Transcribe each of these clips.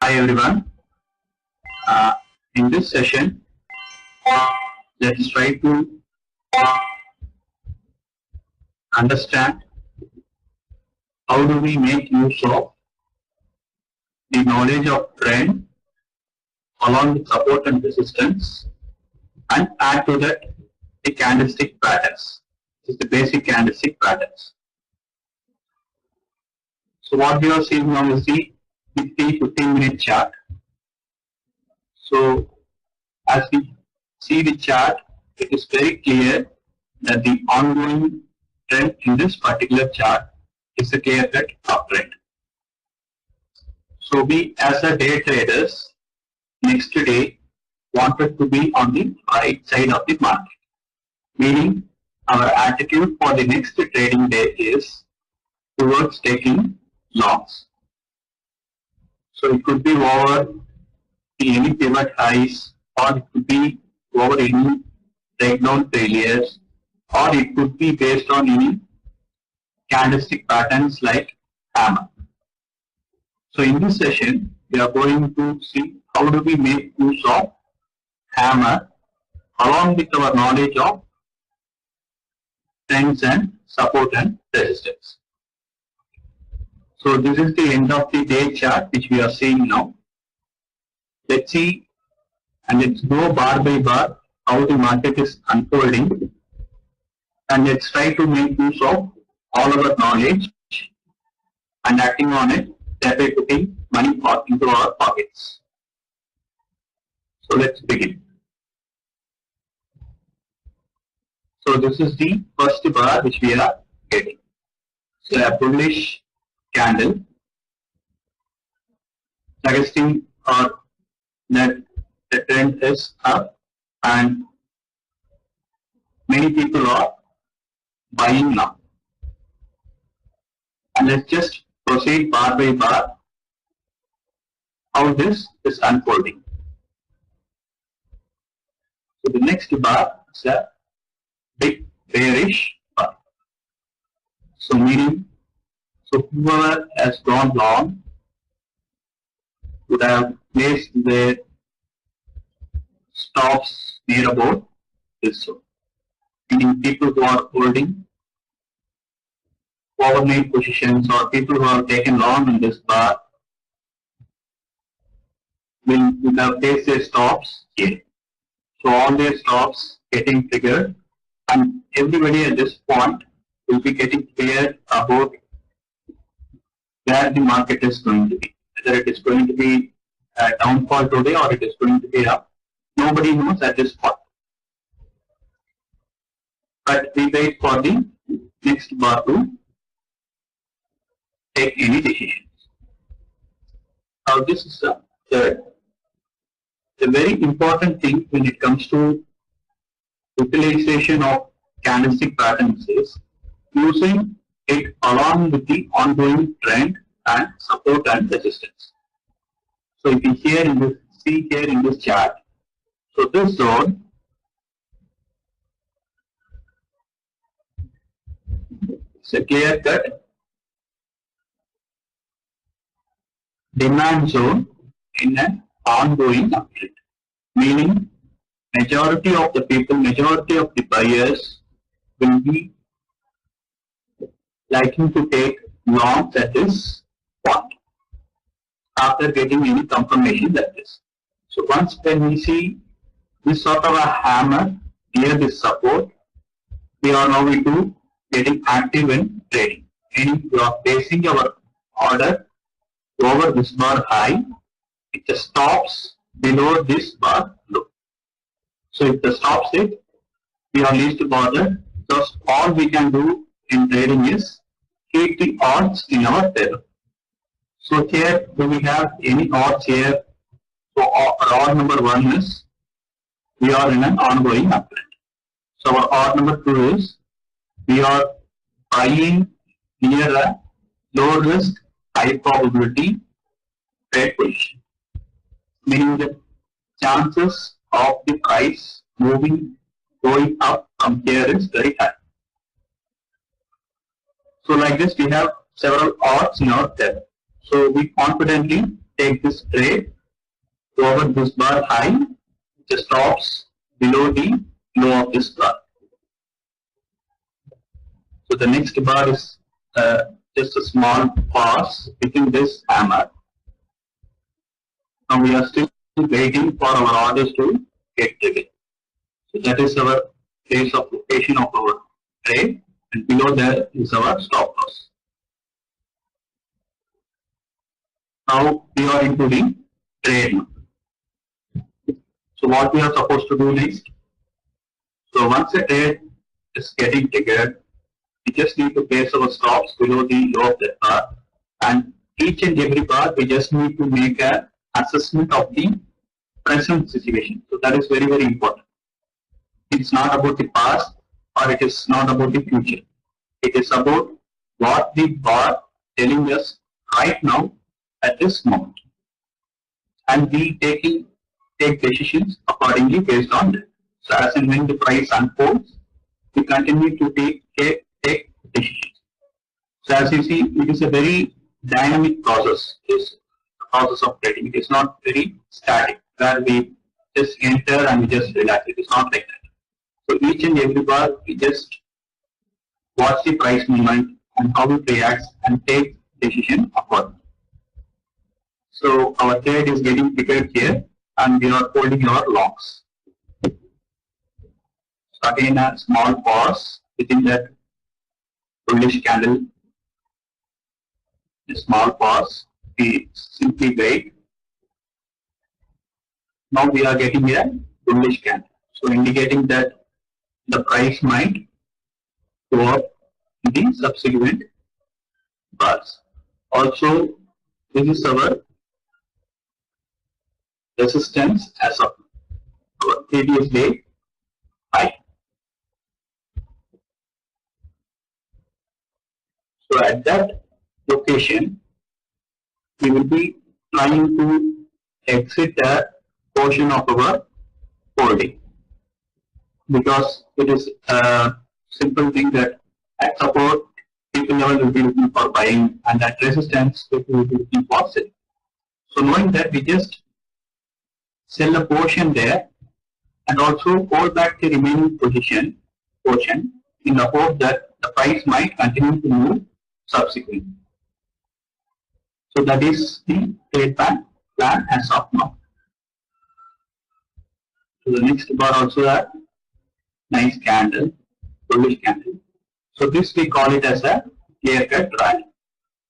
Hi everyone. In this session, let's try to understand how do we make use of the knowledge of trend along with support and resistance, and add to that the candlestick patterns. This is the basic candlestick patterns. So what we are seeing now is the 15-minute chart. So as we see the chart, it is very clear that the ongoing trend in this particular chart is a clear-cut uptrend. So we as a day traders next day wanted to be on the right side of the market, meaning our attitude for the next trading day is towards taking longs. So it could be over any pivot highs, or it could be over any breakdown failures, or it could be based on any candlestick patterns like hammer. So in this session, we are going to see how do we make use of hammer along with our knowledge of trends and support and resistance. So this is the end of the day chart which we are seeing now. Let's see and let's go bar by bar how the market is unfolding, and let's try to make use of all our knowledge and acting on it, thereby putting money into our pockets. So let's begin. So this is the first bar which we are getting. So a bullish candle suggesting that the trend is up and many people are buying now. And let's just proceed bar by bar how this is unfolding. So the next bar is a big bearish bar. So meaning, so whoever has gone long would have placed their stops near about this zone. Meaning people who are holding overnight positions or people who have taken long in this bar will have placed their stops here. So all their stops getting triggered, and everybody at this point will be getting clear about where the market is going to be. Whether it is going to be a downfall today or it is going to be up. Nobody knows at this point. But we wait for the next bar to take any decisions. Now this is the third. The very important thing when it comes to utilization of candlestick patterns is using it along with the ongoing trend and support and resistance. So if you see here in this chart, so this zone is a clear-cut demand zone in an ongoing uptrend, meaning majority of the people, majority of the buyers will be liking to take longs at this point after getting any confirmation like this. So once when we see this sort of a hammer near this support, we are now into getting active in trading. Meaning we are placing our order over this bar high, it just stops below this bar low. So if the stops it, we are least bothered. Just all we can do in trading is keep the odds in our favor. So here, do we have any odds here? So odd number 1 is we are in an ongoing uptrend. So our odd number 2 is we are buying near a low risk, high probability trade position, meaning the chances of the price going up from here is very high. So like this, we have several odds in our table. So we confidently take this trade over this bar high, just stops below the low of this bar. So the next bar is just a small pause within this hammer. Now we are still waiting for our orders to get triggered. So that is our place of location of our trade, and below there is our stop loss. Now we are into the trade. So what we are supposed to do next? So once a trade is getting triggered, we just need to place our stops below the low of that bar, and each and every bar we just need to make an assessment of the present situation. So that is very, very important. It's not about the past, or it is not about the future. It is about what the bar telling us right now at this moment, and we take decisions accordingly based on that. So as and when the price unfolds, we continue to take decisions. So as you see, it is a very dynamic process. This process of trading. It is not very static, where we just enter and we just relax. It is not like that. So each and every bar, we just watch the price movement and how it reacts and take decision accordingly. So our trade is getting triggered here, and we are holding our longs. So again, a small pause within that bullish candle. A small pause. We simply wait. Now we are getting a bullish candle, so indicating that the price might go up in the subsequent bars. Also, this is our resistance as of our previous day high. So at that location, we will be trying to exit a portion of our holding, because it is a simple thing that at support people level will be looking for buying, and at resistance people will be looking for selling. So knowing that, we just sell a portion there and also hold back the remaining portion in the hope that the price might continue to move subsequently. So that is the trade plan as of now. So the next bar also a nice candle, bullish candle. So this we call it as a clear cut rally.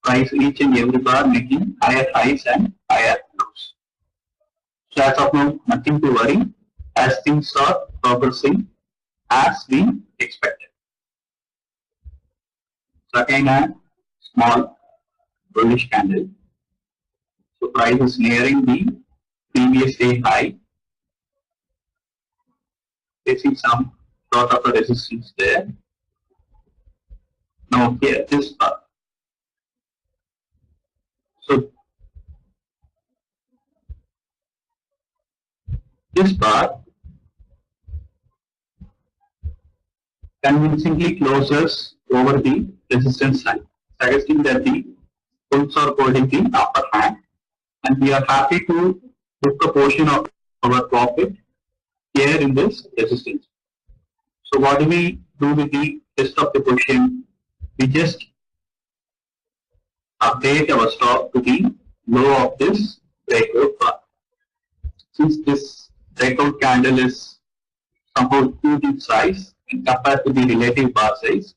Price each and every bar making higher highs and higher lows. So as of now, nothing to worry, as things are progressing as we expected. So again a small bullish candle. So price is nearing the previous day high, facing some sort of a resistance there. Now here this bar. So this bar convincingly closes over the resistance line, suggesting that the bulls are holding the upper hand, and we are happy to book a portion of our profit here in this resistance. So what do we do with the rest of the position? We just update our stop to the low of this breakout bar. Since this breakout candle is somehow too deep size and compared to the relative bar size,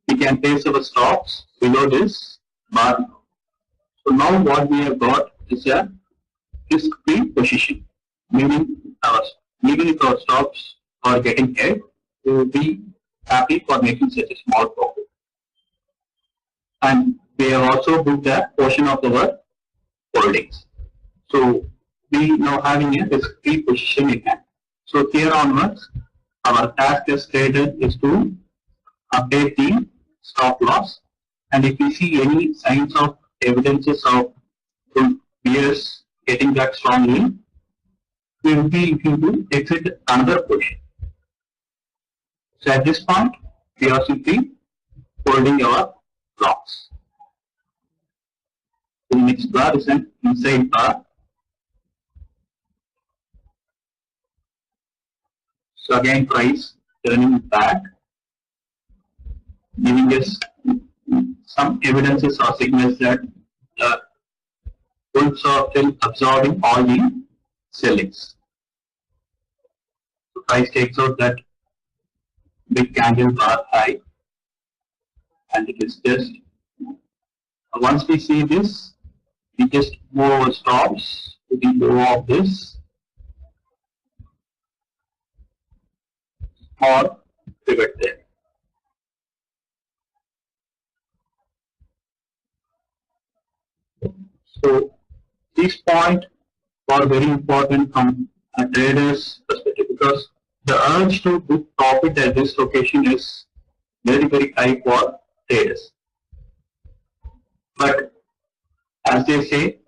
we can place our stops below this bar. So now what we have got is a risk-free position, meaning even if our stops are getting hit, we will be happy for making such a small profit. And we have also booked a portion of our holdings. So we now having a risk-free position in hand. So here onwards, our task as trader is to update the stop loss, and if we see any signs of evidences of bears getting back strongly, we will be looking to exit another position. So at this point, we are simply holding our blocks. The next bar is an inside bar. So again, price turning back, giving us some evidences or signals that the goods are still absorbing all the sellings. So price takes out that big candle bar high, and it is just once we see this, we just move our stops to the low of this or pivot there. So this point are very important from a trader's perspective because the urge to book profit at this location is very, very high for traders. But as they say,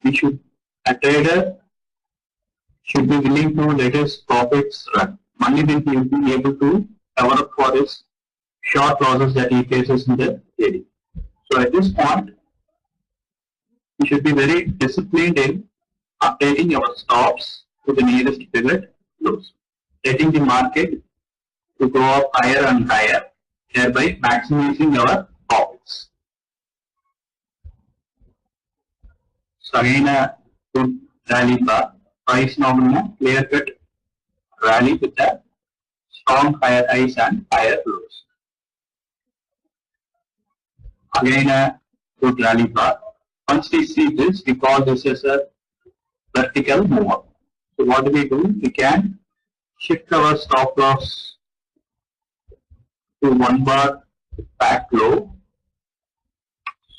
a trader should be willing to let his profits run. Only then he will be able to cover up for his short losses that he faces in the trading. So at this point, we should be very disciplined in updating our stops to the nearest pivot lows, letting the market to go up higher and higher, thereby maximizing our profits. So again, a good rally bar. Price now in a clear-cut rally with a strong higher highs and higher lows. Again, a good rally bar. Once we see this, we call this as a vertical move up. So what do? We can shift our stop loss to 1 bar back low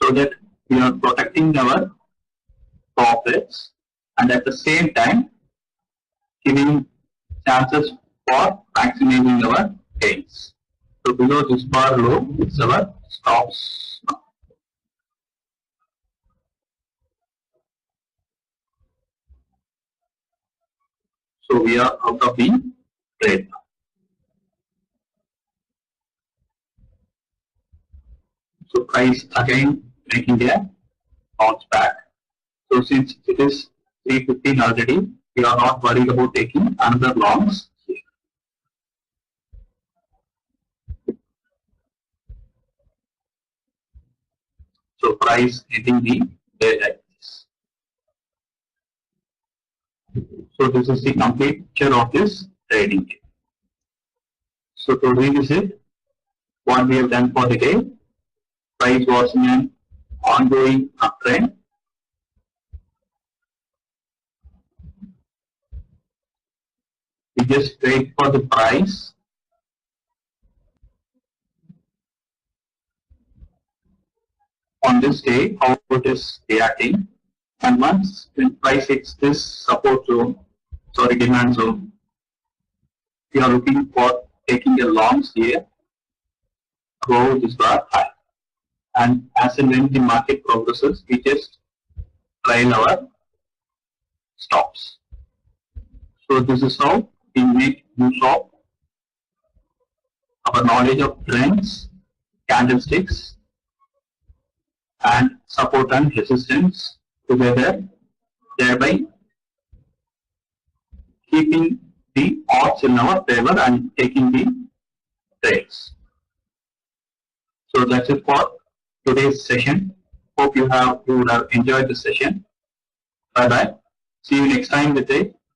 so that we are protecting our profits and at the same time giving chances for maximizing our gains. So below this bar low is our stops. So we are out of the trade. So price again making a bounce back. So since it is 315 already, we are not worried about taking another longs here. So price hitting the day like this. So this is the complete picture of this trading day. So to revisit what we have done for the day, price was in an ongoing uptrend. We just wait for the price on this day, how it is reacting. And once when price hits this support zone, sorry, demand zone, we are looking for taking a longs here, go this bar high. And as and when the market progresses, we just trail our stops. So this is how we make use of our knowledge of trends, candlesticks, and support and resistance together, thereby keeping the odds in our favor and taking the trades. So that's it for today's session. Hope you would have enjoyed the session. Bye bye. See you next time with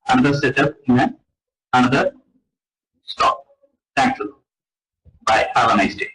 another setup in another stock. Thanks a lot. Bye. Have a nice day.